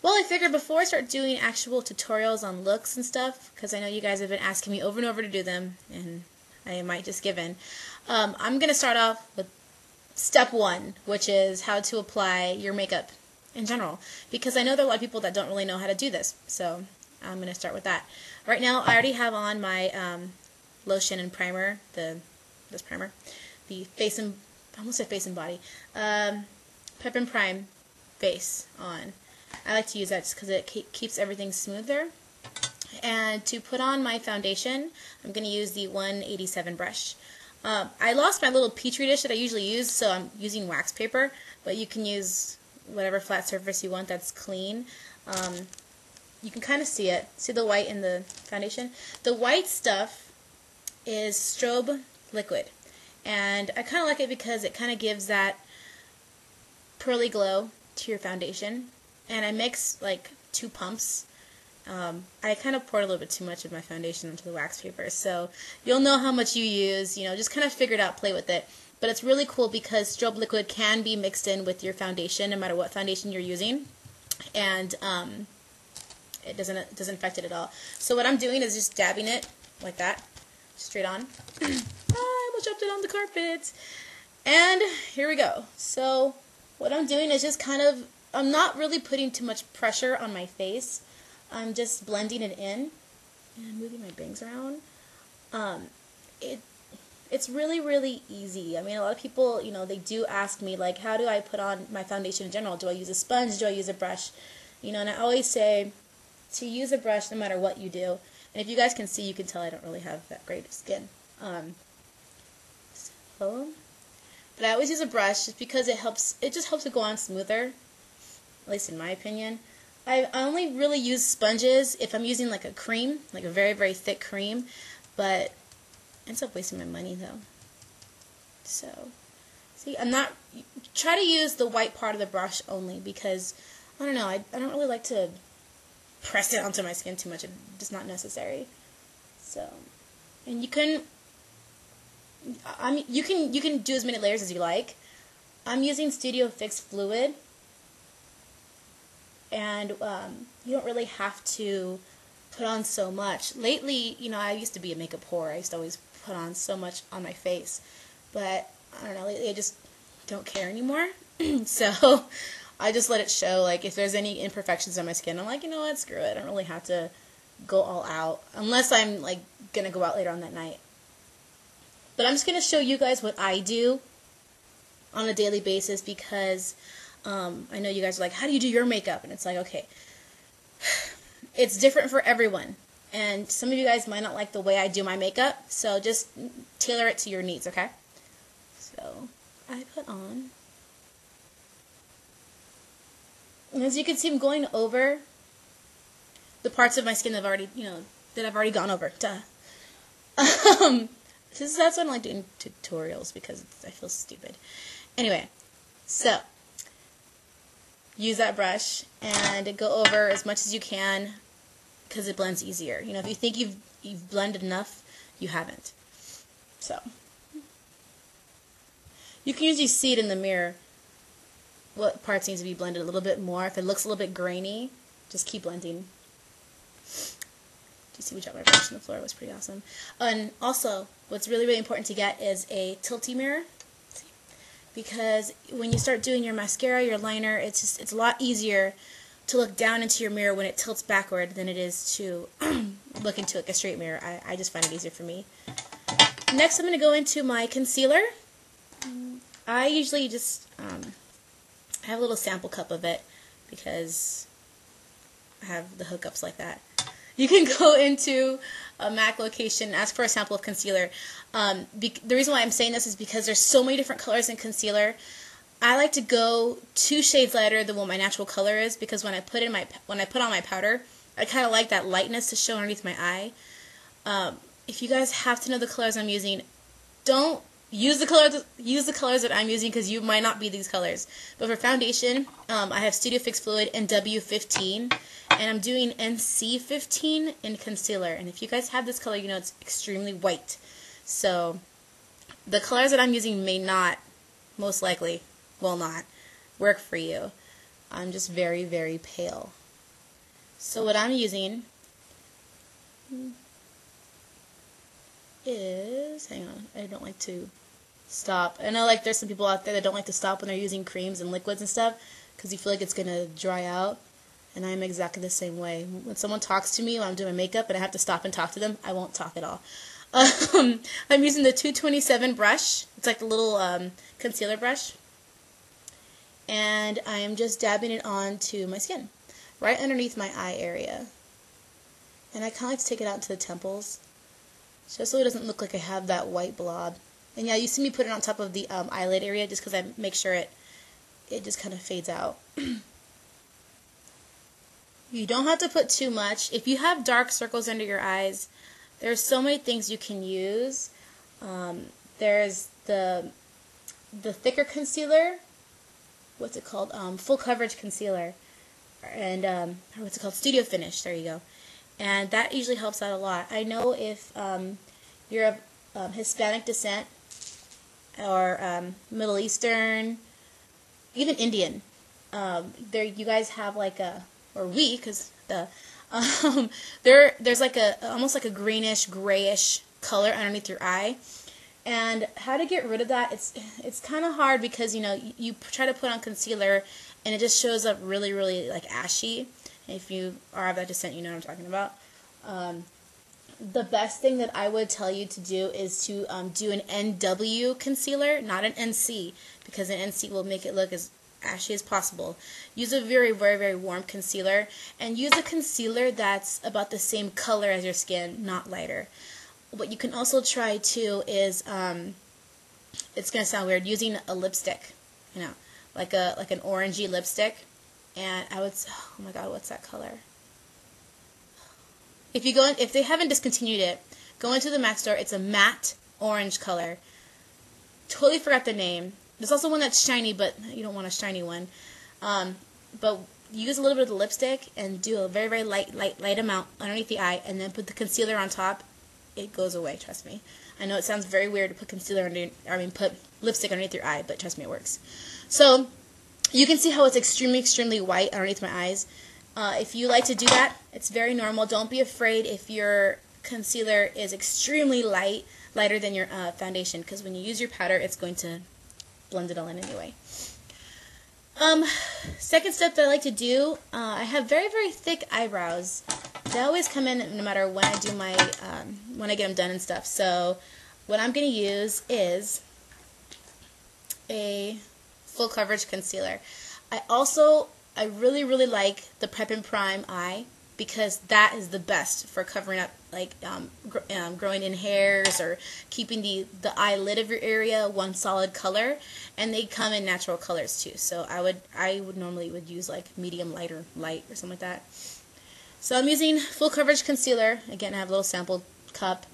Well, I figured before I start doing actual tutorials on looks and stuff, because I know you guys have been asking me over and over to do them, and I might just give in, I'm going to start off with step one, which is how to apply your makeup in general, because I know there are a lot of people that don't really know how to do this, so I'm going to start with that. Right now, I already have on my lotion and primer, this primer, the face and, I almost said face and body, Pep and Prime base on. I like to use that just because it keeps everything smoother. And to put on my foundation, I'm going to use the 187 brush. I lost my little petri dish that I usually use, so I'm using wax paper, but you can use whatever flat surface you want that's clean. You can kind of see it. See the white in the foundation? The white stuff is strobe liquid, and I kind of like it because it kind of gives that pearly glow to your foundation. And I mix like 2 pumps. I kind of poured a little bit too much of my foundation onto the wax paper, so you'll know how much you use, just kind of figure it out, play with it. But it's really cool because strobe liquid can be mixed in with your foundation no matter what foundation you're using, and it doesn't affect it at all. So what I'm doing is just dabbing it like that, straight on. I almost dropped it on the carpet. And here we go. So what I'm doing is just kind of, I'm not really putting too much pressure on my face. I'm just blending it in and moving my bangs around. It's really, really easy. I mean, a lot of people, they do ask me, like, how do I put on my foundation in general? Do I use a sponge? Do I use a brush? And I always say to use a brush no matter what you do. And if you guys can see, you can tell I don't really have that great of skin. But I always use a brush just because it just helps it go on smoother, at least in my opinion. I only really use sponges if I'm using like a cream, like a very, very thick cream, but it ends up wasting my money though. So, see, try to use the white part of the brush only because, I don't know, I don't really like to press it onto my skin too much. It's just not necessary. So, and you can do as many layers as you like. I'm using Studio Fix Fluid. And you don't really have to put on so much. Lately, I used to be a makeup whore. I used to always put on so much on my face. But, I don't know, lately I just don't care anymore. So, I just let it show. Like, if there's any imperfections on my skin, I'm like, you know what, screw it. I don't really have to go all out. Unless I'm, like, going to go out later on that night. But I'm just going to show you guys what I do on a daily basis because I know you guys are like, how do you do your makeup? And it's like, okay, it's different for everyone. And some of you guys might not like the way I do my makeup, so just tailor it to your needs, okay? So, I put on. And as you can see, I'm going over the parts of my skin that I've already gone over. Duh. That's why I don't like doing tutorials, because I feel stupid. Anyway, so use that brush and go over as much as you can because it blends easier. If you think you've blended enough, you haven't. So you can usually see it in the mirror what parts needs to be blended a little bit more. If it looks a little bit grainy, just keep blending. You see we dropped my brush on the floor. It was pretty awesome. And also, what's really, really important to get is a tilty mirror. Because when you start doing your mascara, your liner, it's a lot easier to look down into your mirror when it tilts backward than it is to look into like a straight mirror. I just find it easier for me. Next, I'm going to go into my concealer. I usually just have a little sample cup of it because I have the hookups like that. You can go into a m.a.c location and ask for a sample of concealer. The reason why I'm saying this is because there's so many different colors in concealer. I like to go 2 shades lighter than what my natural color is because when I put on my powder, I kind of like that lightness to show underneath my eye. If you guys have to know the colors I'm using, don't use the colors that I'm using because you might not be these colors. But for foundation, I have Studio Fix Fluid and W15. And I'm doing m.a.c 15 in concealer. And if you guys have this color, you know it's extremely white. So the colors that I'm using may not, most likely, will not work for you. I'm just very, very pale. So what I'm using is, hang on, I don't like to stop. I know like there's some people out there that don't like to stop when they're using creams and liquids and stuff because you feel like it's going to dry out. And I'm exactly the same way. When someone talks to me when I'm doing my makeup and I have to stop and talk to them, I won't talk at all. I'm using the 227 brush. It's like a little concealer brush. And I am just dabbing it onto my skin, right underneath my eye area. And I kind of like to take it out into the temples, just so it doesn't look like I have that white blob. And yeah, you see me put it on top of the eyelid area just because I make sure it just kind of fades out. You don't have to put too much. If you have dark circles under your eyes, there's so many things you can use. There's the thicker concealer. What's it called? Full coverage concealer. And what's it called? Studio Finish. There you go. And that usually helps out a lot. I know if you're of Hispanic descent or Middle Eastern, even Indian, there you guys have like a, or we, because there's like a almost like a greenish, grayish color underneath your eye. And how to get rid of that, it's kind of hard because, you know, you try to put on concealer and it just shows up really, really like ashy. If you are of that descent, you know what I'm talking about. The best thing that I would tell you to do is to do an NW concealer, not an NC, because an NC will make it look as ashy as possible. Use a very, very, very warm concealer, and use a concealer that's about the same color as your skin, not lighter. What you can also try too is, it's gonna sound weird, using a lipstick, you know, like an orangey lipstick. And I would, oh my god, what's that color? If you go in, if they haven't discontinued it, go into the m.a.c store. It's a matte orange color. Totally forgot the name. There's also one that's shiny, but you don't want a shiny one. But use a little bit of the lipstick and do a very, very light amount underneath the eye, and then put the concealer on top. It goes away, trust me. I know it sounds very weird to put concealer under, put lipstick underneath your eye, but trust me, it works. So you can see how it's extremely, extremely white underneath my eyes. If you like to do that, it's very normal. Don't be afraid if your concealer is extremely lighter than your foundation, because when you use your powder, it's going to blend it all in anyway. Second step that I like to do, I have very, very thick eyebrows. They always come in no matter when I do my, when I get them done and stuff. So what I'm going to use is a full coverage concealer. I really, really like the Prep and Prime Eye, because that is the best for covering up like growing in hairs or keeping the eyelid of your area one solid color. And they come in natural colors too. So I would normally use like medium light or something like that. So I'm using full coverage concealer. Again, I have a little sample cup.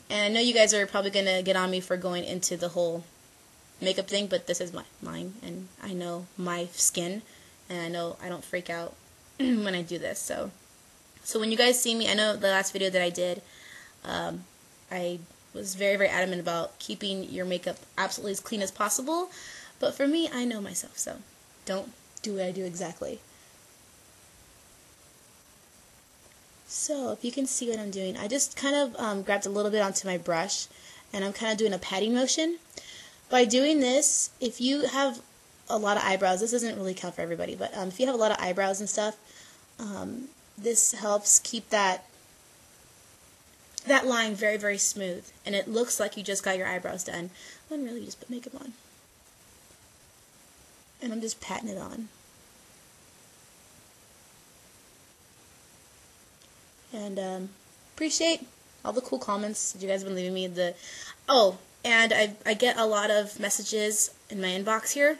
And I know you guys are probably going to get on me for going into the whole makeup thing, but this is mine, and I know my skin, and I know I don't freak out when I do this. So when you guys see me, I know the last video that I did, I was very, very adamant about keeping your makeup absolutely as clean as possible, but for me, I know myself, so don't do what I do exactly. So if you can see what I'm doing, I just kind of grabbed a little bit onto my brush, and I'm kind of doing a patting motion. By doing this, if you have a lot of eyebrows, this doesn't really count for everybody, but if you have a lot of eyebrows and stuff, this helps keep that line very, very smooth, and it looks like you just got your eyebrows done, when really you just put makeup on. And I'm just patting it on. And appreciate all the cool comments that you guys have been leaving me. And I get a lot of messages in my inbox here.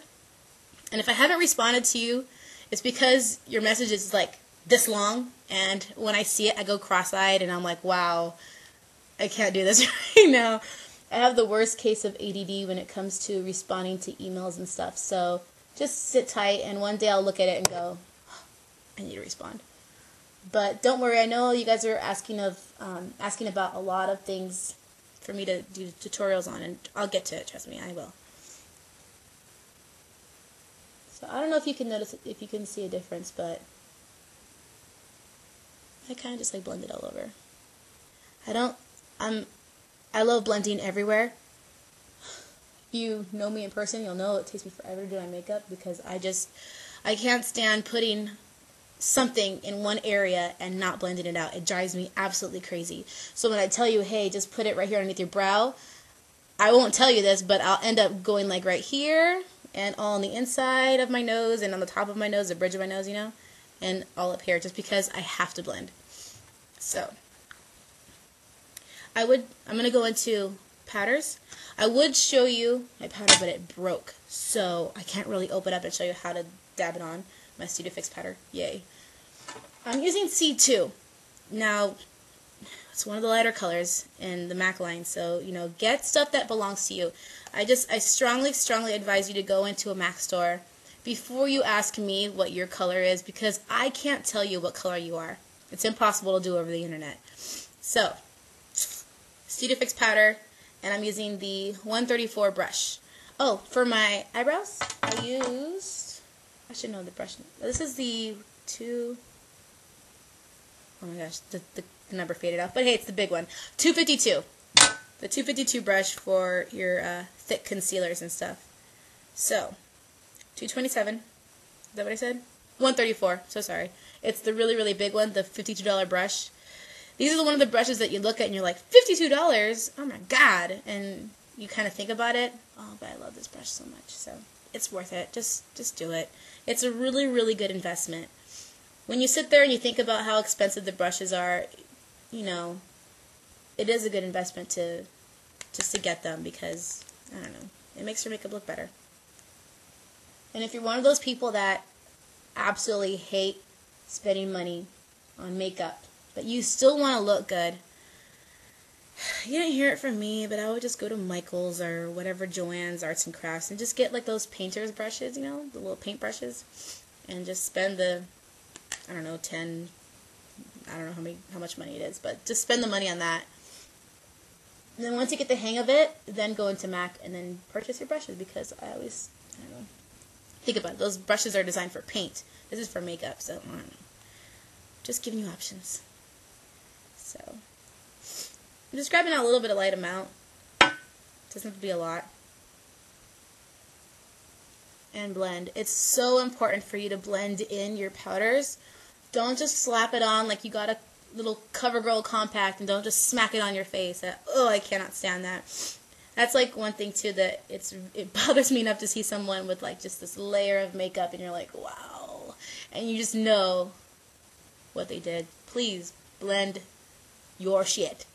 And if I haven't responded to you, it's because your message is like this long. And when I see it, I go cross-eyed and I'm like, wow, I can't do this right now. I have the worst case of ADD when it comes to responding to emails and stuff. So just sit tight, and one day I'll look at it and go, oh, I need to respond. But don't worry, I know you guys are asking about a lot of things for me to do tutorials on, and I'll get to it, trust me, I will. So I don't know if you can notice, if you can see a difference, but I kind of just like blend it all over. I love blending everywhere. You know me in person, you'll know it takes me forever to do my makeup because I can't stand putting something in one area and not blending it out. It drives me absolutely crazy. So when I tell you, hey, just put it right here underneath your brow, I won't tell you this, but I'll end up going like right here and all on the inside of my nose and on the top of my nose, the bridge of my nose, you know, and all up here just because I have to blend. So I'm going to go into powders. I would show you my powder, but it broke, so I can't really open up and show you how to dab it on. My Studio Fix powder, yay. I'm using C2. Now, it's one of the lighter colors in the MAC line, so, you know, get stuff that belongs to you. I strongly, strongly advise you to go into a MAC store before you ask me what your color is, because I can't tell you what color you are. It's impossible to do over the internet. So, Studio Fix powder, and I'm using the 134 brush. Oh, for my eyebrows, I should know the brush. This is the oh my gosh, the number faded out. But hey, it's the big one. 252. The 252 brush for your thick concealers and stuff. So, 227. Is that what I said? 134. So sorry. It's the really, really big one, the $52 brush. These are one of the brushes that you look at and you're like, $52? Oh my god. And you kind of think about it. Oh, but I love this brush so much. So it's worth it. Just do it. It's a really, really good investment. When you sit there and you think about how expensive the brushes are, you know, it is a good investment just to get them because, I don't know, it makes your makeup look better. And if you're one of those people that absolutely hate spending money on makeup, but you still want to look good, you didn't hear it from me, but I would just go to Michael's or whatever, Joann's Arts and Crafts, and just get like those painter's brushes, you know, the little paint brushes, and just spend the, I don't know, I don't know how much money it is, but just spend the money on that. And then once you get the hang of it, then go into MAC and then purchase your brushes, because I don't know, think about it, those brushes are designed for paint. This is for makeup, so I don't know. Just giving you options. So, I'm just grabbing out a little bit of light amount. Doesn't have to be a lot. And blend. It's so important for you to blend in your powders. Don't just slap it on like you got a little CoverGirl compact and don't just smack it on your face. Oh, I cannot stand that. That's like one thing too that it bothers me enough to see someone with like just this layer of makeup and you're like, wow. And you just know what they did. Please blend your shit.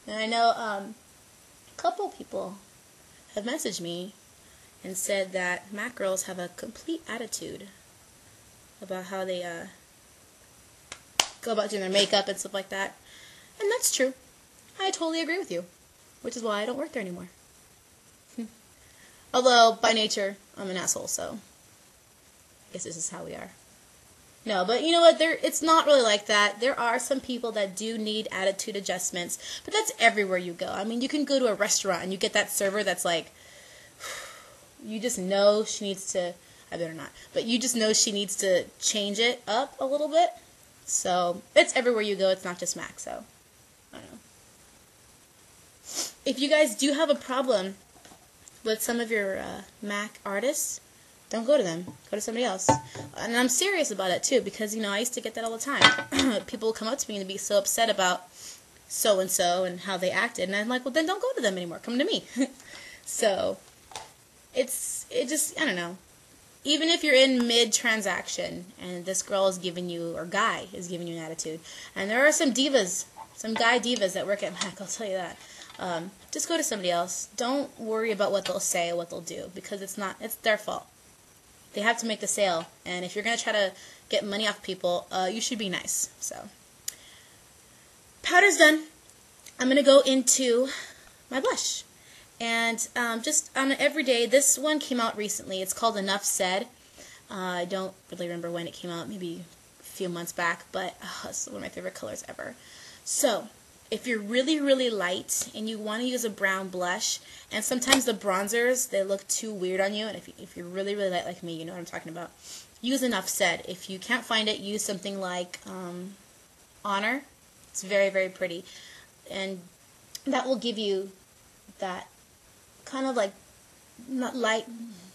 And I know a couple people have messaged me and said that MAC girls have a complete attitude about how they go about doing their makeup and stuff like that. And that's true. I totally agree with you, which is why I don't work there anymore. Although, by nature, I'm an asshole, so I guess this is how we are. No, but you know what? It's not really like that. There are some people that do need attitude adjustments, but that's everywhere you go. I mean, you can go to a restaurant and you get that server that's like, you just know she needs to, I better not, but you just know she needs to change it up a little bit. So, it's everywhere you go. It's not just MAC, so, I don't know. If you guys do have a problem with some of your MAC artists, don't go to them. Go to somebody else. And I'm serious about it, too, because, you know, I used to get that all the time. People would come up to me and be so upset about so-and-so and how they acted. And I'm like, well, then don't go to them anymore. Come to me. So, it just, I don't know. Even if you're in mid-transaction and this girl is giving you, or guy is giving you an attitude, and there are some divas, some guy divas that work at MAC, I'll tell you that. Just go to somebody else. Don't worry about what they'll say or what they'll do, because it's their fault. They have to make the sale, and if you're going to try to get money off people, you should be nice. So, powder's done. I'm going to go into my blush. And just on everyday, this one came out recently. It's called Enough Said. I don't really remember when it came out, maybe a few months back, but it's one of my favorite colors ever. So, if you're really, really light and you want to use a brown blush, and sometimes the bronzers, they look too weird on you, and if you're really, really light like me, you know what I'm talking about. use enough said. If you can't find it, use something like Honor. It's very, very pretty. And that will give you that kind of like light,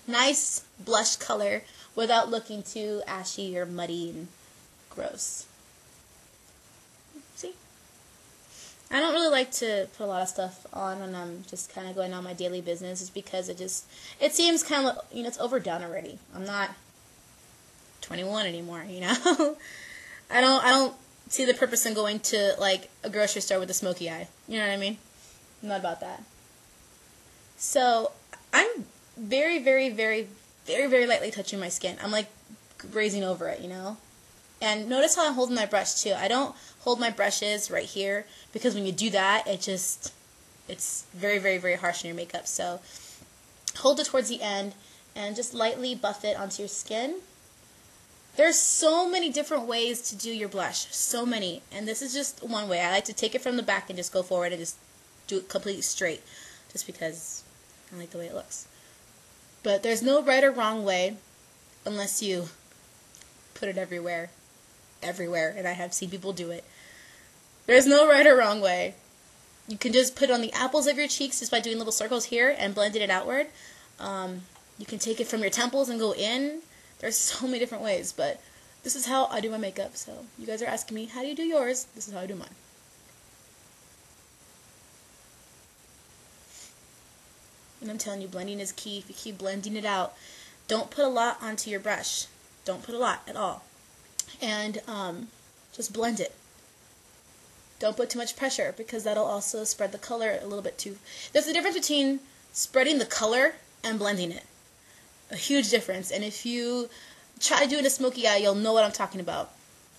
nice blush color without looking too ashy or muddy and gross. See? I don't really like to put a lot of stuff on when I'm just kind of going on my daily business, just because it seems kind of, it's overdone already. I'm not 21 anymore, I don't see the purpose in going to like a grocery store with a smoky eye. You know what I mean? I'm not about that. So I'm very, very, very, very, very lightly touching my skin. I'm like grazing over it, And notice how I'm holding my brush too. I don't hold my brushes right here, because when you do that, it's very, very, very harsh on your makeup. So hold it towards the end and just lightly buff it onto your skin. There's so many different ways to do your blush. So many. And this is just one way. I like to take it from the back and just go forward and just do it completely straight, just because I like the way it looks. But there's no right or wrong way unless you put it everywhere. Everywhere. And I have seen people do it. There's no right or wrong way. You can just put it on the apples of your cheeks just by doing little circles here and blending it outward. You can take it from your temples and go in. There's so many different ways, but this is how I do my makeup. So you guys are asking me, how do you do yours? This is how I do mine. And I'm telling you, blending is key. If you keep blending it out, don't put a lot onto your brush. Don't put a lot at all. And just blend it. Don't put too much pressure, because that'll also spread the color a little bit too. There's a difference between spreading the color and blending it. A huge difference. And if you try doing a smoky eye, you'll know what I'm talking about.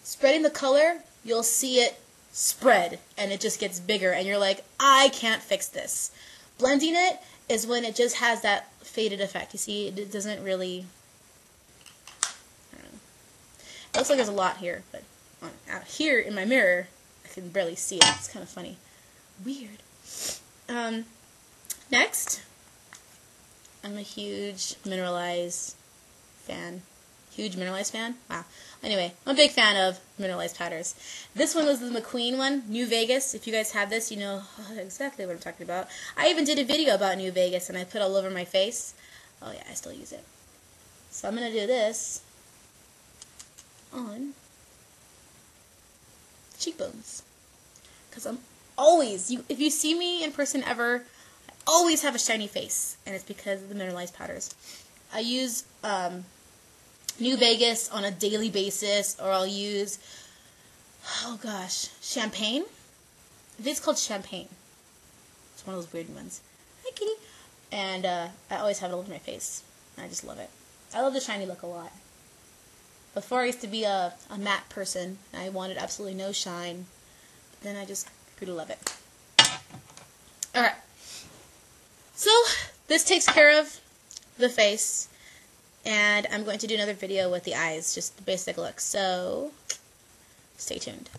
Spreading the color, you'll see it spread, and it just gets bigger, and you're like, I can't fix this. Blending it is when it just has that faded effect. You see, it doesn't really, I don't know. It looks like there's a lot here, but out here in my mirror, I can barely see it. It's kind of funny. Weird. Next, I'm a huge mineralized fan. Huge mineralized fan? Wow. Anyway, I'm a big fan of mineralized powders. This one was the McQueen one, New Vegas. If you guys have this, you know exactly what I'm talking about. I even did a video about New Vegas, and I put all over my face. Oh yeah, I still use it. So I'm going to do this on cheekbones. Because I'm always, if you see me in person ever, I always have a shiny face. And it's because of the mineralized powders. I use New Vegas on a daily basis, or I'll use, oh gosh, Champagne. I think it's called Champagne. It's one of those weird ones. Hi, kitty. And I always have it all over my face. I just love it. I love the shiny look a lot. Before I used to be a matte person. I wanted absolutely no shine. But then I just grew to love it. Alright. So, this takes care of the face. And I'm going to do another video with the eyes, just the basic look. So, stay tuned.